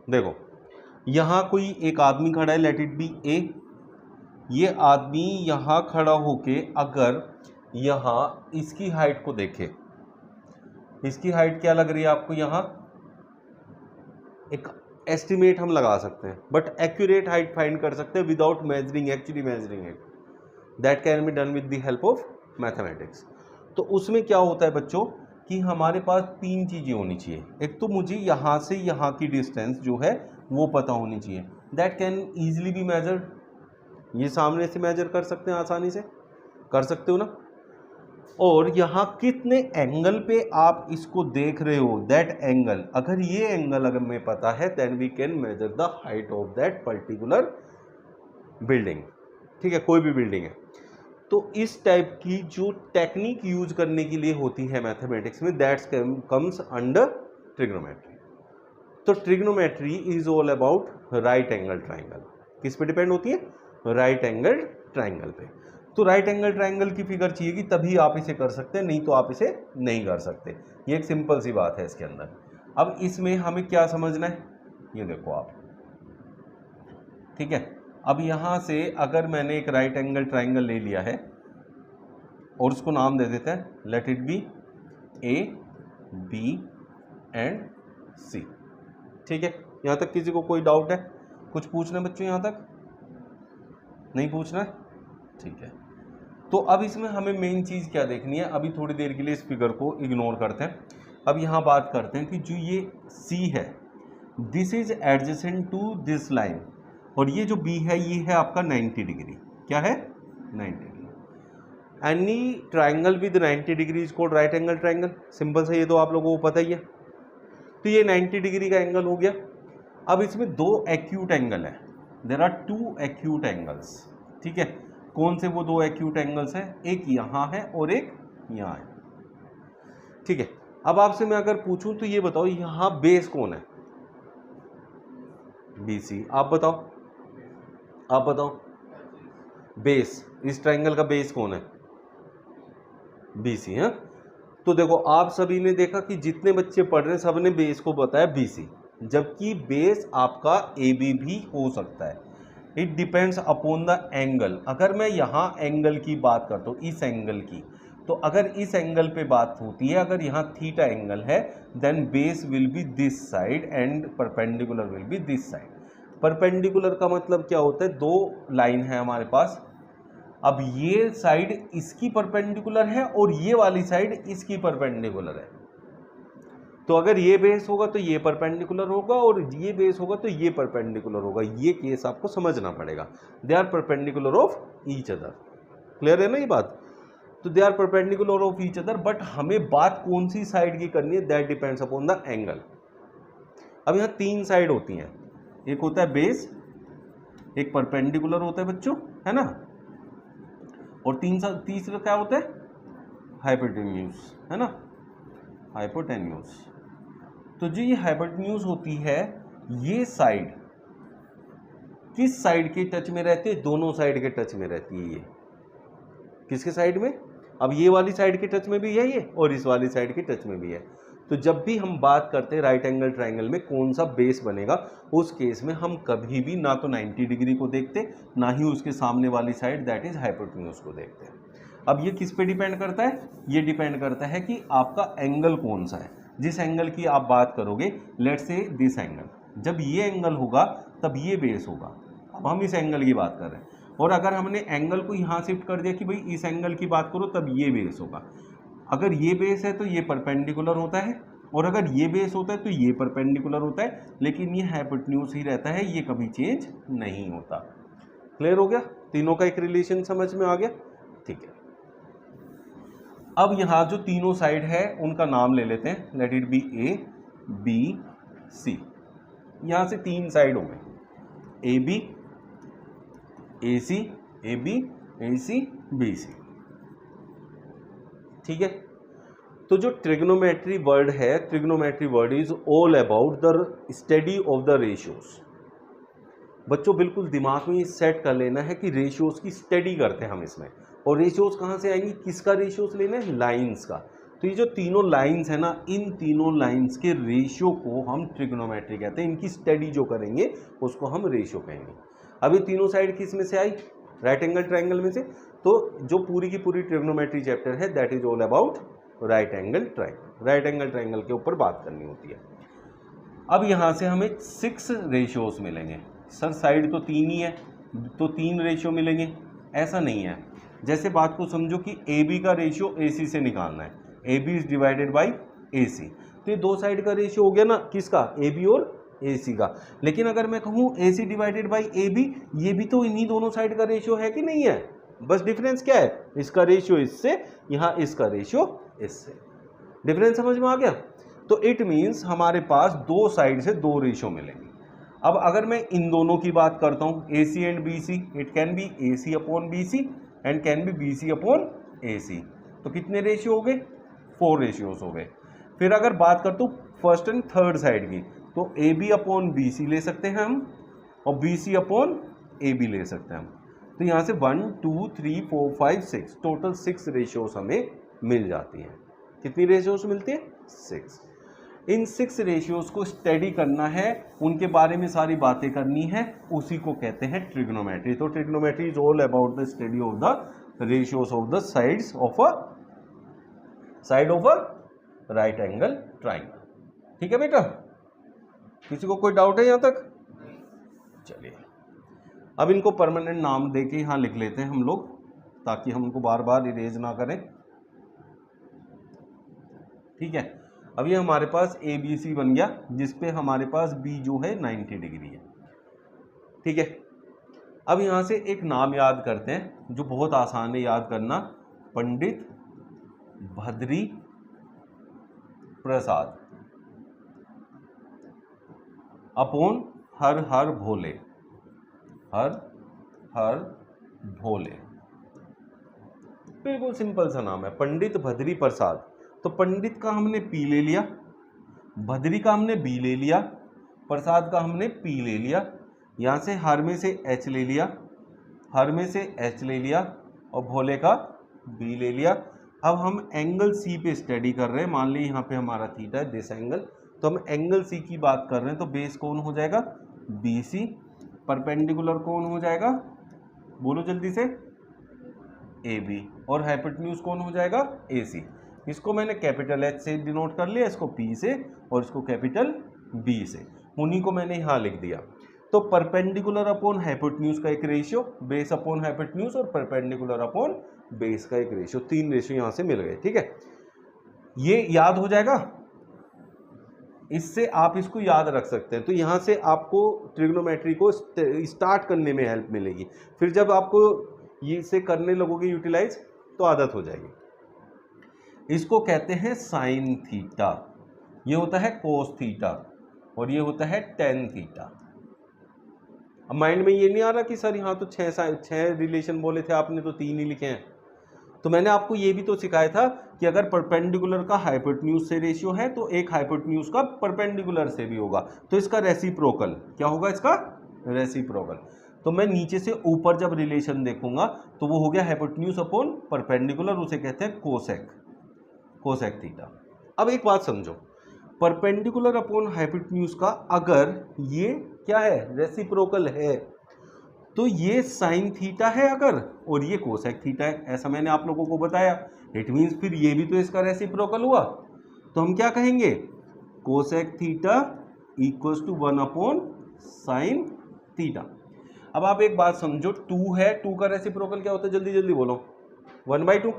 देखो यहाँ कोई एक आदमी खड़ा है, लेट इट बी ए। ये आदमी यहाँ खड़ा होके अगर यहाँ इसकी हाइट को देखे, इसकी हाइट क्या लग रही है आपको? यहाँ एक एस्टिमेट हम लगा सकते हैं, बट एक्यूरेट हाइट फाइंड कर सकते हैं without measuring, actually measuring it. That can be done with the help of mathematics. तो उसमें क्या होता है बच्चों कि हमारे पास तीन चीज़ें होनी चाहिए। एक तो मुझे यहाँ से यहाँ की डिस्टेंस जो है वो पता होनी चाहिए, that can easily be measured. ये सामने से मेजर कर सकते हैं, आसानी से कर सकते हो ना। और यहाँ कितने एंगल पे आप इसको देख रहे हो, दैट एंगल, अगर ये एंगल अगर हमें पता है then we can measure the height of that particular building. ठीक है, कोई भी बिल्डिंग है। तो इस टाइप की जो टेक्निक यूज करने के लिए होती है मैथमेटिक्स में, दैट्स कम्स अंडर ट्रिग्नोमेट्री। तो trigonometry is all about right angle triangle. किस पे डिपेंड होती है? राइट एंगल ट्राइंगल पे। तो राइट एंगल ट्राइंगल की फिगर चाहिए कि तभी आप इसे कर सकते हैं, नहीं तो आप इसे नहीं कर सकते। ये एक सिंपल सी बात है इसके अंदर। अब इसमें हमें क्या समझना है, ये देखो आप, ठीक है। अब यहाँ से अगर मैंने एक राइट एंगल ट्राइंगल ले लिया है और उसको नाम दे देते हैं, let it be A B and C. ठीक है, यहाँ तक किसी को कोई डाउट है? कुछ पूछना है बच्चों? यहाँ तक नहीं पूछना है? ठीक है। तो अब इसमें हमें मेन चीज़ क्या देखनी है, अभी थोड़ी देर के लिए इस फिगर को इग्नोर करते हैं। अब यहाँ बात करते हैं कि जो ये C है, this is adjacent to this line, और ये जो B है ये है आपका 90 डिग्री। क्या है? 90 degree. Any triangle with 90 degree is called right angle triangle. Simple से, ये तो आप लोगों को पता ही है। तो ये 90 डिग्री का एंगल हो गया। अब इसमें दो एक्यूट एंगल है, there are two acute angles. ठीक है, कौन से वो दो एक्यूट एंगल्स हैं? एक यहाँ है और एक यहाँ है। ठीक है, अब आपसे मैं अगर पूछूं तो ये बताओ यहाँ बेस कौन है? BC। आप बताओ, आप बताओ, बेस, इस ट्राइंगल का बेस कौन है? BC है। तो देखो आप सभी ने देखा कि जितने बच्चे पढ़ रहे हैं सबने बेस को बताया BC, जबकि बेस आपका AB भी हो सकता है। It depends upon the angle. अगर मैं यहाँ एंगल की बात करता हूँ, इस एंगल की, तो अगर इस एंगल पे बात होती है, अगर यहाँ थीटा एंगल है, then base will be this side and perpendicular will be this side. Perpendicular का मतलब क्या होता है? दो लाइन है हमारे पास, अब ये साइड इसकी परपेंडिकुलर है और ये वाली साइड इसकी परपेंडिकुलर है। तो अगर ये बेस होगा तो ये परपेंडिकुलर होगा, और ये बेस होगा तो ये परपेंडिकुलर होगा। ये केस आपको समझना पड़ेगा। They are perpendicular of each other. Clear है ना ये बात? तो they are perpendicular of each other, but हमें बात कौन सी साइड की करनी है, that depends upon the angle. अब यहाँ तीन साइड होती हैं, एक होता है बेस, एक परपेंडिकुलर होता है बच्चों, है ना, और तीसरा क्या होता है? हाइपोटेन्यूज, है ना, हाइपोटेन्यूज। तो जो ये हाइपोटेन्यूज होती है, ये साइड किस साइड के टच में रहती है? दोनों साइड के टच में रहती है। ये किसके साइड में? अब ये वाली साइड के टच में भी है ये, और इस वाली साइड के टच में भी है। तो जब भी हम बात करते हैं राइट एंगल ट्राइंगल में कौन सा बेस बनेगा, उस केस में हम कभी भी ना तो 90 डिग्री को देखते, ना ही उसके सामने वाली साइड दैट इज हाइपोटेन्यूज को देखते हैं। अब ये किस पे डिपेंड करता है? ये डिपेंड करता है कि आपका एंगल कौन सा है। जिस एंगल की आप बात करोगे, लेट्स से दिस एंगल, जब ये एंगल होगा तब ये बेस होगा। अब हम इस एंगल की बात कर रहे हैं, और अगर हमने एंगल को यहाँ शिफ्ट कर दिया कि भाई इस एंगल की बात करो, तब ये बेस होगा। अगर ये बेस है तो ये परपेंडिकुलर होता है, और अगर ये बेस होता है तो ये परपेंडिकुलर होता है, लेकिन ये हाइपोटेन्यूज ही रहता है, ये कभी चेंज नहीं होता। क्लियर हो गया? तीनों का एक रिलेशन समझ में आ गया? ठीक है। अब यहाँ जो तीनों साइड है उनका नाम ले लेते हैं, let it B A B C। यहाँ से तीन साइड हो गए, AB AC, AB AC BC। ठीक है। तो जो ट्रिग्नोमेट्री वर्ड है, trigonometry word is all about the study of the ratios. बच्चों बिल्कुल दिमाग में सेट कर लेना है कि रेशियोज की स्टडी करते हैं हम इसमें। और रेशियोज कहाँ से आएंगी? किसका रेशियोज लेना है? लाइंस का। तो ये जो तीनों लाइंस है ना, इन तीनों लाइंस के रेशियो को हम ट्रिग्नोमेट्री कहते हैं। इनकी स्टडी जो करेंगे उसको हम रेशियो कहेंगे। अब ये तीनों साइड किस में से आई? राइट एंगल ट्राइंगल में से। तो जो पूरी की पूरी ट्रिग्नोमेट्री चैप्टर है that is all about right angle triangle. Right angle triangle के ऊपर बात करनी होती है। अब यहाँ से हमें 6 रेशियोज मिलेंगे। सर साइड तो 3 ही है, तो 3 रेशियो मिलेंगे, ऐसा नहीं है। जैसे बात को समझो कि ए बी का रेशियो ए सी से निकालना है, A B is divided by A C. तो ये दो साइड का रेशियो हो गया ना, किसका? ए बी और ए सी का। लेकिन अगर मैं कहूँ A C divided by A B, ये भी तो इन्हीं दोनों साइड का रेशियो है कि नहीं है? बस डिफरेंस क्या है? इसका रेशियो इससे, यहाँ इसका रेशियो इससे। डिफरेंस समझ में आ गया? तो इट मीन्स हमारे पास दो साइड से दो रेशियो मिलेंगे। अब अगर मैं इन दोनों की बात करता हूँ, A C and B C, it can be A C upon B C and can be B C upon A C. तो कितने रेशियो हो गए? 4 रेशियोज हो गए। फिर अगर बात करता हूँ फर्स्ट एंड थर्ड साइड की, तो A B upon B C ले सकते हैं हम, और B C upon A B ले सकते हैं हम। तो यहाँ से 1 2 3 4 5 6 टोटल 6 रेशियोज हमें मिल जाती हैं। कितनी रेशियोज मिलती है? 6। इन 6 रेशियोज को स्टडी करना है, उनके बारे में सारी बातें करनी है, उसी को कहते हैं ट्रिग्नोमेट्री। तो trigonometry is all about the study of the ratios of the sides of a right angle triangle. ठीक है बेटा? किसी को कोई डाउट है यहाँ तक? चलिए, अब इनको परमानेंट नाम देके यहाँ लिख लेते हैं हम लोग, ताकि हम उनको बार बार इरेज ना करें। ठीक है, अब ये हमारे पास ए बी सी बन गया, जिसपे हमारे पास बी जो है 90 डिग्री है। ठीक है, अब यहाँ से एक नाम याद करते हैं जो बहुत आसान है याद करना, पंडित भद्री प्रसाद अपॉन हर हर भोले। हर हर भोले, बिल्कुल सिंपल सा नाम है, पंडित भद्री प्रसाद। तो पंडित का हमने पी ले लिया, भद्री का हमने बी ले लिया, प्रसाद का हमने पी ले लिया, यहाँ से हर में से एच ले लिया, हर में से एच ले लिया, और भोले का बी ले लिया। अब हम एंगल सी पे स्टडी कर रहे हैं। मान लीजिए यहाँ पे हमारा थीटा है, दिस एंगल, तो हम एंगल सी की बात कर रहे हैं। तो बेस कौन हो जाएगा? B C. परपेंडिकुलर कौन हो जाएगा? बोलो जल्दी से। A B. और हाइपोटेन्यूज कौन हो जाएगा? ए सी। इसको मैंने कैपिटल एच से डिनोट कर लिया, इसको पी से, और इसको कैपिटल बी से। उन्हीं को मैंने यहाँ लिख दिया। तो परपेंडिकुलर अपॉन हाइपोटेन्यूज का एक रेशियो, बेस अपॉन हाइपोटेन्यूज, और परपेंडिकुलर अपॉन बेस का एक रेशियो, 3 रेशियो यहाँ से मिल गए। ठीक है, ये याद हो जाएगा, इससे आप इसको याद रख सकते हैं। तो यहाँ से आपको ट्रिग्नोमेट्री को स्टार्ट करने में हेल्प मिलेगी। फिर जब आपको ये से करने लगोगे यूटिलाइज, तो आदत हो जाएगी। इसको कहते हैं साइन थीटा, ये होता है कोस थीटा, और ये होता है टेन थीटा। अब माइंड में ये नहीं आ रहा कि सर यहाँ तो 6 रिलेशन बोले थे आपने, तो 3 ही लिखे हैं। तो मैंने आपको ये भी तो सिखाया था कि अगर परपेंडिकुलर का हाइपोटेन्यूज से रेशियो है, तो एक हाइपोटेन्यूज का परपेंडिकुलर से भी होगा, तो इसका रेसिप्रोकल क्या होगा? इसका रेसिप्रोकल। तो मैं नीचे से ऊपर जब रिलेशन देखूंगा, तो वो हो गया हाइपोटेन्यूज अपॉन परपेंडिकुलर, उसे कहते हैं कोसेक, कोसेक थीटा। अब एक बात समझो, परपेंडिकुलर अपॉन हाइपोटेन्यूज का अगर ये क्या है? रेसिप्रोकल है, तो ये साइन थीटा है अगर, और ये कोसेक थीटा है, ऐसा मैंने आप लोगों को बताया। इट मीन्स फिर ये भी तो इसका रेसिप्रोकल हुआ। तो हम क्या कहेंगे? Cosec theta equals to 1 upon sine theta. अब आप एक बात समझो, 2 है, 2 का रेसिप्रोकल क्या होता है? जल्दी जल्दी बोलो। 1/2।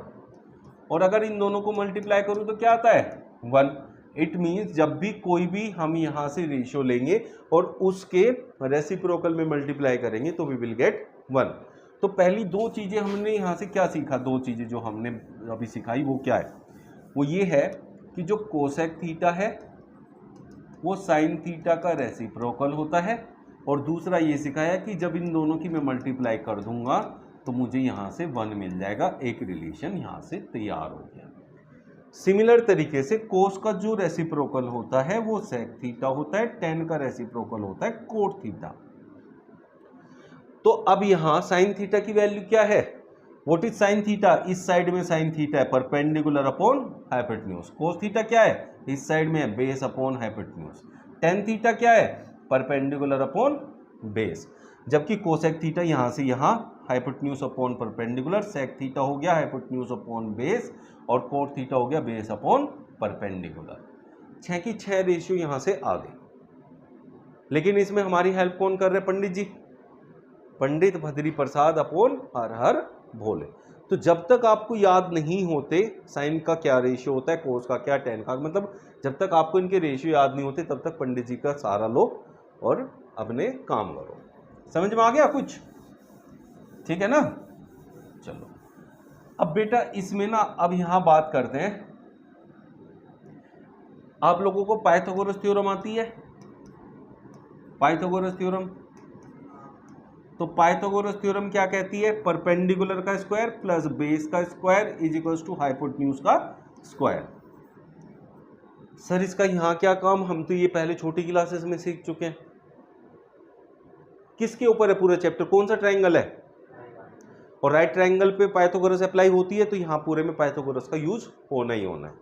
और अगर इन दोनों को मल्टीप्लाई करूं तो क्या आता है? 1। इट मीन्स जब भी कोई भी हम यहाँ से रेशियो लेंगे और उसके रेसिप्रोकल में मल्टीप्लाई करेंगे, तो वी विल गेट 1। तो पहली 2 चीज़ें हमने यहाँ से क्या सीखा? 2 चीज़ें जो हमने अभी सिखाई वो क्या है? वो ये है कि जो कोसेक थीटा है वो साइन थीटा का रेसिप्रोकल होता है, और दूसरा ये सिखाया कि जब इन दोनों की मैं मल्टीप्लाई कर दूंगा तो मुझे यहाँ से 1 मिल जाएगा। एक रिलेशन यहाँ से तैयार हो गया। सिमिलर तरीके से कोस का जो रेसिप्रोकल होता है वो सेक थीटा होता है, टेन का रेसिप्रोकल होता है कोट थीटा। तो अब यहाँ साइन थीटा की वैल्यू क्या है? What is sine theta? इस साइड में साइन थीटा है perpendicular upon hypotenuse. Cos theta क्या है? इस साइड में है base upon hypotenuse. Tan theta क्या है? Perpendicular upon base. जबकि कोसेक थीटा यहां से यहां hypotenuse upon perpendicular, sec theta हो गया हाइपोटेन्यूज अपॉन बेस, और कोट थीटा हो गया बेस अपॉन परपेंडिकुलर। 6 की 6 रेशियो यहां से आ गई। लेकिन इसमें हमारी हेल्प कौन कर रहे हैं? पंडित जी। पंडित भद्री प्रसाद अपॉन हर हर भोले। तो जब तक आपको याद नहीं होते साइन का क्या रेशियो होता है, कोस का क्या, टेन का, मतलब जब तक आपको इनके रेशियो याद नहीं होते तब तक पंडित जी का सहारा लो और अपने काम करो। समझ में आ गया कुछ? ठीक है ना? चलो अब बेटा इसमें ना अब यहां बात करते हैं। आप लोगों को पाइथागोरस थ्योरम आती है? पाइथागोरस थ्योरम, तो पाइथागोरस थ्योरम क्या कहती है? परपेंडिकुलर का स्क्वायर प्लस बेस का square is equals to hypotenuse का स्क्वायर। सर इसका यहां क्या काम? हम तो ये पहले छोटी क्लासेस में सीख चुके हैं। किसके ऊपर है पूरा चैप्टर? कौन सा ट्रायंगल है? और राइट ट्रायंगल पे पाइथागोरस अप्लाई होती है, तो यहां पूरे में पाइथागोरस का यूज होना ही होना है।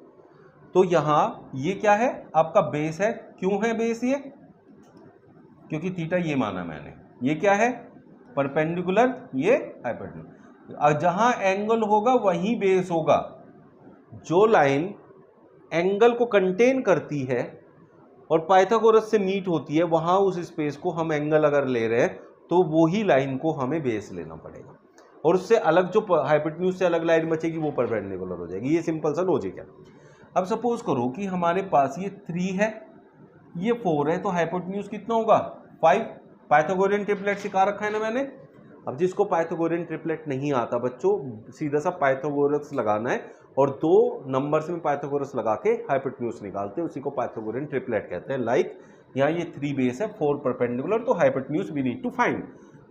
तो यहां ये क्या है? आपका बेस है। क्यों है बेस? ये क्योंकि थीटा ये माना मैंने। ये क्या है? परपेंडिकुलर, ये हाइपोटेन्यूज। जहां एंगल होगा वहीं बेस होगा। जो लाइन एंगल को कंटेन करती है और पाइथागोरस से मीट होती है, वहां उस स्पेस को हम एंगल अगर ले रहे हैं तो वो ही लाइन को हमें बेस लेना पड़ेगा, और उससे अलग जो हाइपोटेन्यूज से अलग लाइन बचेगी वो परपेंडिकुलर हो जाएगी। ये सिंपल सा लॉजिक है। अब सपोज करो कि हमारे पास ये 3 है, ये 4 है, तो हाइपोटेन्यूज कितना होगा? 5। पाइथागोरियन ट्रिपलेट सिखा रखा है ना मैंने। अब जिसको पाइथागोरियन ट्रिपलेट नहीं आता बच्चों, सीधा सा पाइथागोरस लगाना है और 2 नंबर्स में पाइथागोरस लगा के हाइपोटेन्यूज निकालते हैं, उसी को पाइथागोरियन ट्रिपलेट कहते हैं। लाइक यहाँ ये 3 बेस है, 4 परपेंडिकुलर, तो hypotenuse we need to find.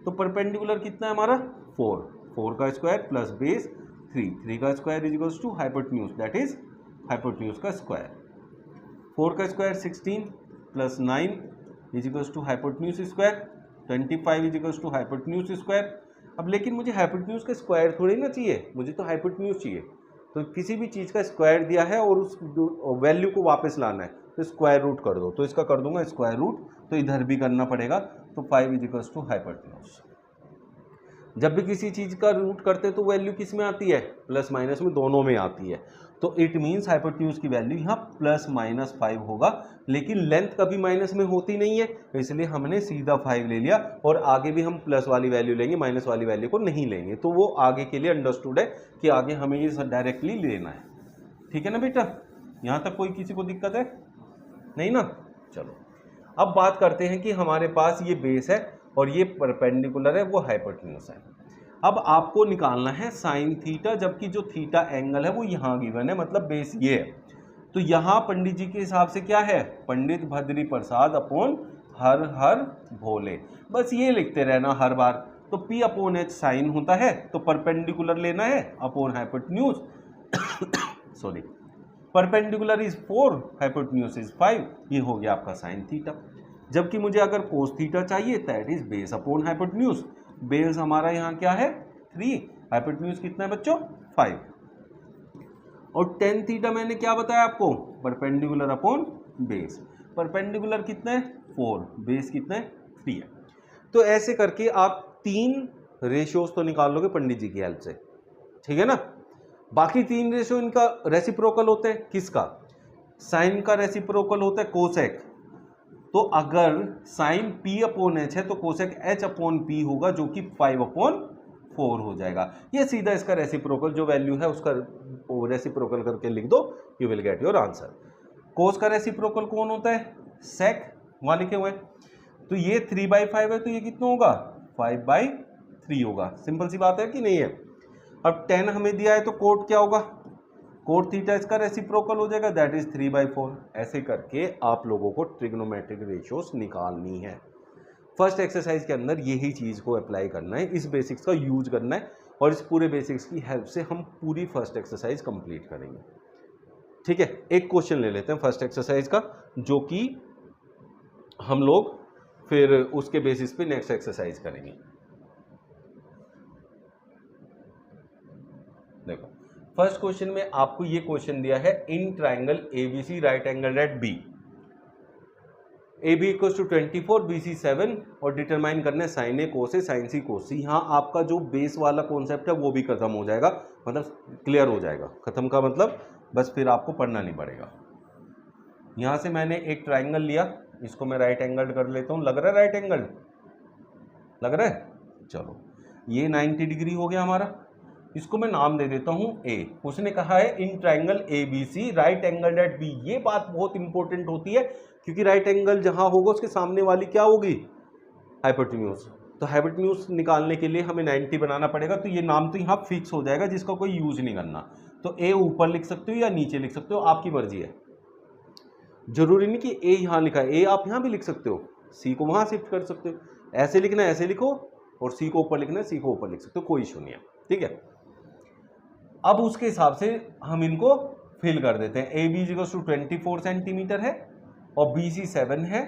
तो परपेंडिकुलर कितना है हमारा? 4। 4 का स्क्वायर प्लस बेस 3, 3 का square is equals to hypotenuse, that is hypotenuse का स्क्वायर। 4 का square 16 plus 9 is equals to hypotenuse square, 25 is equals to hypotenuse square. अब लेकिन मुझे हाइपोटेन्यूज का स्क्वायर थोड़ी ना चाहिए, मुझे तो हाइपोटेन्यूज चाहिए। तो किसी भी चीज़ का स्क्वायर दिया है और उस वैल्यू को वापस लाना है, तो स्क्वायर रूट कर दो। तो इसका कर दूंगा स्क्वायर रूट, तो इधर भी करना पड़ेगा। तो 5 इज इक्वल्स टू हाइपोटेन्यूज। जब भी किसी चीज़ का रूट करते हैं तो वैल्यू किस में आती है? प्लस माइनस में, दोनों में आती है। तो इट मीन्स हाइपोटेन्यूज की वैल्यू यहाँ प्लस माइनस 5 होगा, लेकिन लेंथ कभी माइनस में होती नहीं है, इसलिए हमने सीधा 5 ले लिया। और आगे भी हम प्लस वाली वैल्यू लेंगे, माइनस वाली वैल्यू को नहीं लेंगे। तो वो आगे के लिए अंडरस्टूड है कि आगे हमें ये डायरेक्टली लेना है। ठीक है ना बेटा? यहाँ तक कोई किसी को दिक्कत है? नहीं ना? चलो अब बात करते हैं कि हमारे पास ये बेस है और ये परपेंडिकुलर है, वो हाइपोटेन्यूज है। अब आपको निकालना है साइन थीटा, जबकि जो थीटा एंगल है वो यहाँ गिवन है, मतलब बेस ये है। तो यहाँ पंडित जी के हिसाब से क्या है? पंडित भद्री प्रसाद अपॉन हर हर भोले। बस ये लिखते रहना हर बार। तो P अपॉन H साइन होता है, तो परपेंडिकुलर लेना है upon hypotenuse sorry, perpendicular is 4, hypotenuse is 5। ये हो गया आपका साइन थीटा। जबकि मुझे अगर कोस थीटा चाहिए, that is base upon hypotenuse. Base हमारा यहाँ क्या है? 3, हाइपोटेन्यूज कितना है बच्चों? 5। और टेन थीटा मैंने क्या बताया आपको? Perpendicular upon base. परपेंडिकुलर कितना है? 4, बेस कितना है? 3 है। तो ऐसे करके आप 3 रेशियोज तो निकाल लोगे पंडित जी की हेल्प से, ठीक है ना? बाकी 3 रेशियो इनका रेसिप्रोकल होते हैं। किसका? साइन का रेसिप्रोकल होता है कोसेक। तो अगर साइन P अपॉन H है तो कोसेक H अपॉन P होगा, जो कि 5 अपॉन 4 हो जाएगा। ये सीधा इसका रेसिप्रोकल जो वैल्यू है उसका रेसिप्रोकल करके लिख दो, you will get your answer. Cos का रेसिप्रोकल कौन होता है? सेक, वहां लिखे हुए। तो ये 3/5 है, तो ये कितना होगा? 5/3 होगा। सिंपल सी बात है कि नहीं है? अब 10 हमें दिया है, तो कोट क्या होगा? कोट थीटा इसका रेसिप्रोकल हो जाएगा, दैट इज 3/4। ऐसे करके आप लोगों को ट्रिग्नोमेट्रिक रेशियोज निकालनी है। फर्स्ट एक्सरसाइज के अंदर यही चीज को अप्लाई करना है, इस बेसिक्स का यूज करना है, और इस पूरे बेसिक्स की हेल्प से हम पूरी फर्स्ट एक्सरसाइज कंप्लीट करेंगे। ठीक है, एक क्वेश्चन ले लेते हैं फर्स्ट एक्सरसाइज का, जो कि हम लोग फिर उसके बेसिस पे नेक्स्ट एक्सरसाइज करेंगे। देखो फर्स्ट क्वेश्चन में आपको ये क्वेश्चन दिया है, in triangle ABC right angle at B, AB equals to 24, BC 7 और डिटरमाइन करना है साइन ए कोस ए साइन सी कोस सी। यहाँ आपका जो बेस वाला कॉन्सेप्ट है वो भी खत्म हो जाएगा, मतलब क्लियर हो जाएगा। खत्म का मतलब बस फिर आपको पढ़ना नहीं पड़ेगा। यहाँ से मैंने एक ट्राइंगल लिया, इसको मैं राइट एंगल कर लेता हूँ। लग रहा है राइट एंगल, लग रहा है। चलो ये 90 डिग्री हो गया हमारा, इसको मैं नाम दे देता हूँ A। उसने कहा है in triangle ABC right angle at B। ये बात बहुत इंपॉर्टेंट होती है क्योंकि राइट एंगल जहां होगा उसके सामने वाली क्या होगी, हाइपोटेन्यूज। तो हाइपोटेन्यूज निकालने के लिए हमें 90 बनाना पड़ेगा। तो ये नाम तो यहाँ फिक्स हो जाएगा, जिसका कोई यूज नहीं करना। तो A ऊपर लिख सकते हो या नीचे लिख सकते हो, आपकी मर्जी है। जरूरी नहीं कि A यहाँ लिखा है, A आप यहाँ भी लिख सकते हो, C को वहां शिफ्ट कर सकते हो। ऐसे लिखना है ऐसे लिखो, और C को ऊपर लिखना है C को ऊपर लिख सकते हो, कोई इशू नहीं है। ठीक है, अब उसके हिसाब से हम इनको फिल कर देते हैं। AB इक्वल्स टू 24 सेंटीमीटर है और BC 7 है।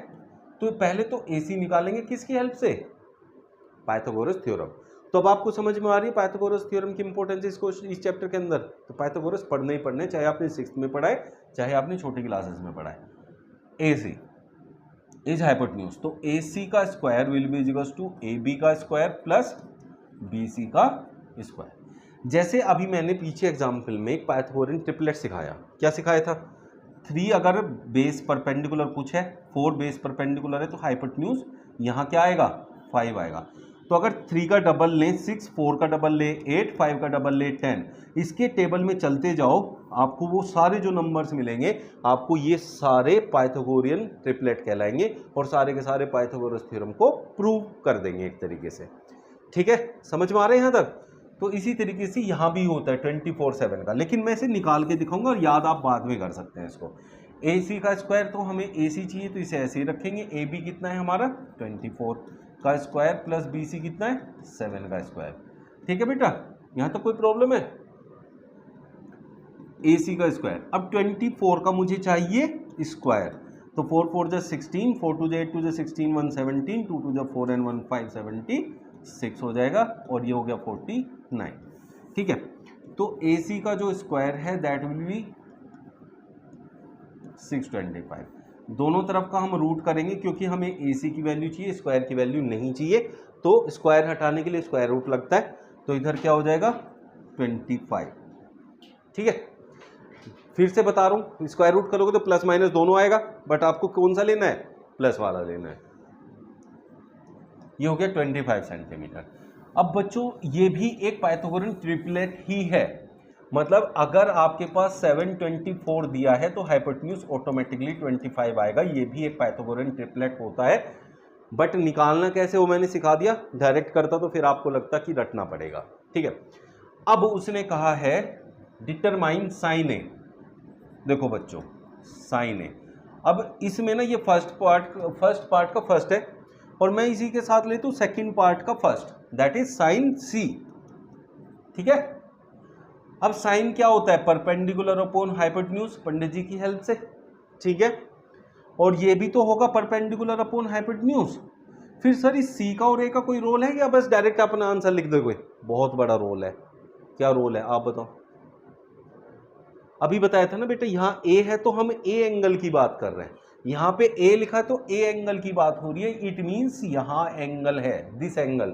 तो पहले तो AC निकालेंगे किसकी हेल्प से, पाइथागोरस थ्योरम। तो अब आपको समझ में आ रही है पाइथागोरस थ्योरम की इंपॉर्टेंस इस चैप्टर के अंदर। तो पाइथागोरस पढ़ने ही पढ़ने, चाहे आपने 6th में पढ़ा है चाहे आपने छोटी क्लासेस में पढ़ा है। AC इज हाइपोटेन्यूज, तो AC का square will be equals to AB का स्क्वायर प्लस BC का स्क्वायर। जैसे अभी मैंने पीछे एग्जाम्पल में एक पाइथागोरियन ट्रिपलेट सिखाया। क्या सिखाया था, 3 अगर बेस परपेंडिकुलर कुछ है, 4 बेस परपेंडिकुलर है, तो हाइपोटेन्यूज यहाँ क्या आएगा, 5 आएगा। तो अगर 3 का डबल लें 6, 4 का डबल ले 8, 5 का डबल ले 10, इसके टेबल में चलते जाओ, आपको वो सारे जो नंबर्स मिलेंगे, आपको ये सारे पाइथागोरियन ट्रिपलेट कहलाएंगे और सारे के सारे पाइथागोरस थ्योरम को प्रूव कर देंगे एक तरीके से। ठीक है, समझ में आ रहे हैं यहाँ तक। तो इसी तरीके से यहाँ भी होता है 24/7 का, लेकिन मैं इसे निकाल के दिखाऊंगा और याद आप बाद में कर सकते हैं इसको। AC का स्क्वायर, तो हमें AC चाहिए तो इसे ऐसे ही रखेंगे। AB कितना है हमारा 24 का स्क्वायर प्लस BC कितना है 7 का स्क्वायर। ठीक है बेटा, यहाँ तो कोई प्रॉब्लम है। AC का स्क्वायर, अब 24 का मुझे चाहिए स्क्वायर, तो 4 4 जा 16, 4 2 जा 8 2 जा 16, 117, 2 2 जा 4 एंड 1 5 76 हो जाएगा, और ये हो गया 49। ठीक है, तो AC का जो स्क्वायर है दैट विल बी 625। दोनों तरफ का हम रूट करेंगे क्योंकि हमें AC की वैल्यू चाहिए, स्क्वायर की वैल्यू नहीं चाहिए। तो स्क्वायर हटाने के लिए स्क्वायर रूट लगता है, तो इधर क्या हो जाएगा 25। ठीक है, फिर से बता रहा हूं, स्क्वायर रूट करोगे तो प्लस माइनस दोनों आएगा, बट आपको कौन सा लेना है, प्लस वाला लेना है। ये हो गया 25 सेंटीमीटर। अब बच्चों ये भी एक पाइथागोरियन ट्रिपलेट ही है, मतलब अगर आपके पास 724 दिया है तो हाइपोटेन्यूज ऑटोमेटिकली 25 आएगा। ये भी एक पाइथागोरियन ट्रिपलेट होता है, बट निकालना कैसे वो मैंने सिखा दिया। डायरेक्ट करता तो फिर आपको लगता कि रटना पड़ेगा। ठीक है, अब उसने कहा है डिटरमाइन साइन ए। देखो बच्चों साइन ए, अब इसमें ना ये फर्स्ट पार्ट का फर्स्ट है, और मैं इसी के साथ लेता हूं सेकंड पार्ट का फर्स्ट, दैट इज साइन सी। ठीक है, अब साइन क्या होता है, परपेंडिकुलर अपॉन हाइपोटेन्यूज, पंडित जी की हेल्प से। ठीक है, और ये भी तो होगा परपेंडिकुलर अपॉन हाइपोटेन्यूज। फिर सर इस सी का और ए का कोई रोल है या बस डायरेक्ट अपना आंसर लिख दोगे? बहुत बड़ा रोल है। क्या रोल है आप बताओ? अभी बताया था ना बेटा, यहाँ ए है तो हम ए एंगल की बात कर रहे हैं, यहाँ पे ए लिखा है तो ए एंगल की बात हो रही है। इट मीन्स यहाँ एंगल है, दिस एंगल।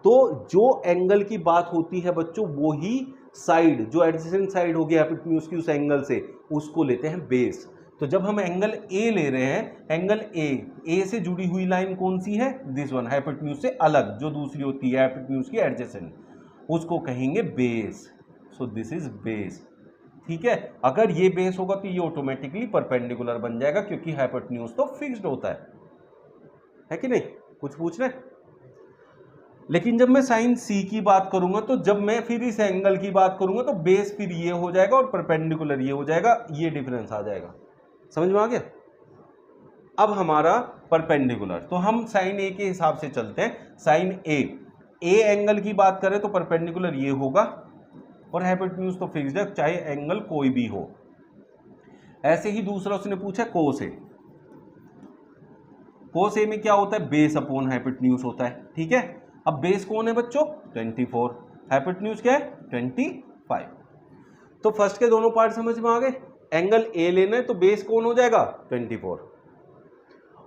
तो जो एंगल की बात होती है बच्चों, वो ही साइड, जो एडजेसेंट साइड होगी हाइपोटेन्यूज की उस एंगल से, उसको लेते हैं बेस। तो जब हम एंगल ए ले रहे हैं, एंगल ए से जुड़ी हुई लाइन कौन सी है, दिस वन, हाइपोटेन्यूज से अलग जो दूसरी होती है हाइपोटेन्यूज की एडजेसेंट, उसको कहेंगे base. So this is base. ठीक है, अगर ये बेस होगा तो ये ऑटोमेटिकली परपेंडिकुलर बन जाएगा क्योंकि हाइपोटेन्यूज तो फिक्स्ड होता है कि नहीं? कुछ पूछ रहे? लेकिन जब मैं साइन सी की बात करूंगा, तो जब मैं फिर इस एंगल की बात करूंगा तो बेस फिर ये हो जाएगा और परपेंडिकुलर ये हो जाएगा, ये डिफरेंस आ जाएगा। समझ में आ गया? अब हमारा परपेंडिकुलर, तो हम साइन ए के हिसाब से चलते हैं। साइन ए एंगल की बात करें तो परपेंडिकुलर ये होगा, और हाइपोटेन्यूज तो फिक्स्ड है चाहे एंगल कोई भी हो। ऐसे ही दूसरा उसने पूछा कोस ए। कोस ए में क्या होता है, बेस अपॉन हाइपोटेन्यूज होता है। ठीक है, अब बेस कौन है बच्चों, 24, हाइपोटेन्यूज क्या है 25। तो फर्स्ट के दोनों पार्ट समझ में आ गए। एंगल ए लेना है तो बेस कौन हो जाएगा 24।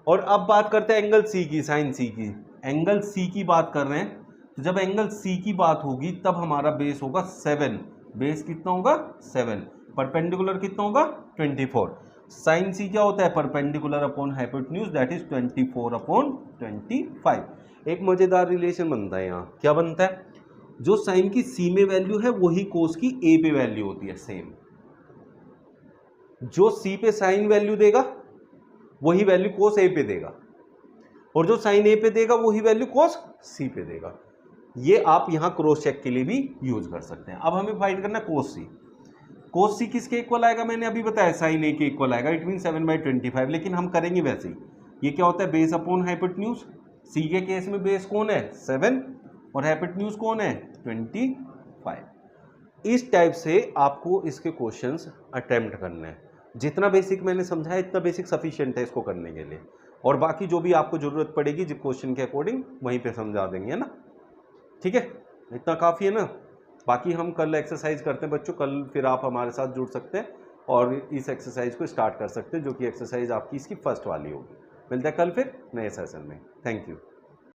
और अब बात करते हैं एंगल सी की, साइन सी की। एंगल सी की बात कर रहे हैं, तो जब एंगल सी की बात होगी तब हमारा बेस होगा 7। बेस कितना होगा 7, परपेंडिकुलर कितना होगा 24। साइन सी क्या होता है, perpendicular upon hypotenuse, that is 24 upon 25। एक मजेदार रिलेशन बनता है यहाँ, क्या बनता है, जो साइन की सी में वैल्यू है वही कोस की ए पे वैल्यू होती है सेम। जो सी पे साइन वैल्यू देगा वही वैल्यू कोस ए पे देगा, और जो साइन ए पे देगा वही वैल्यू कोस सी पे देगा। ये आप यहां क्रॉस चेक के लिए भी यूज कर सकते हैं। अब हमें फाइंड करना है कोस सी। कोस सी किसके इक्वल आएगा, मैंने अभी बताया साइन ए के इक्वल आएगा, इट मीन 7/25। लेकिन हम करेंगे वैसे ही। ये क्या होता है, बेस अपॉन हाइपोटेन्यूज। सी के केस में बेस कौन है 7 और हाइपोटेन्यूज कौन है 25। इस टाइप से आपको इसके क्वेश्चंस अटेम्प्ट करने हैं। जितना बेसिक मैंने समझाया इतना बेसिक सफिशिएंट है इसको करने के लिए, और बाकी जो भी आपको जरूरत पड़ेगी जो क्वेश्चन के अकॉर्डिंग वहीं पे समझा देंगे, है ना। ठीक है, इतना काफ़ी है ना। बाकी हम कल एक्सरसाइज करते हैं बच्चों, कल फिर आप हमारे साथ जुड़ सकते हैं और इस एक्सरसाइज को स्टार्ट कर सकते हैं, जो कि एक्सरसाइज आपकी इसकी फर्स्ट वाली होगी। मिलते हैं कल फिर नए सेशन में। Thank you.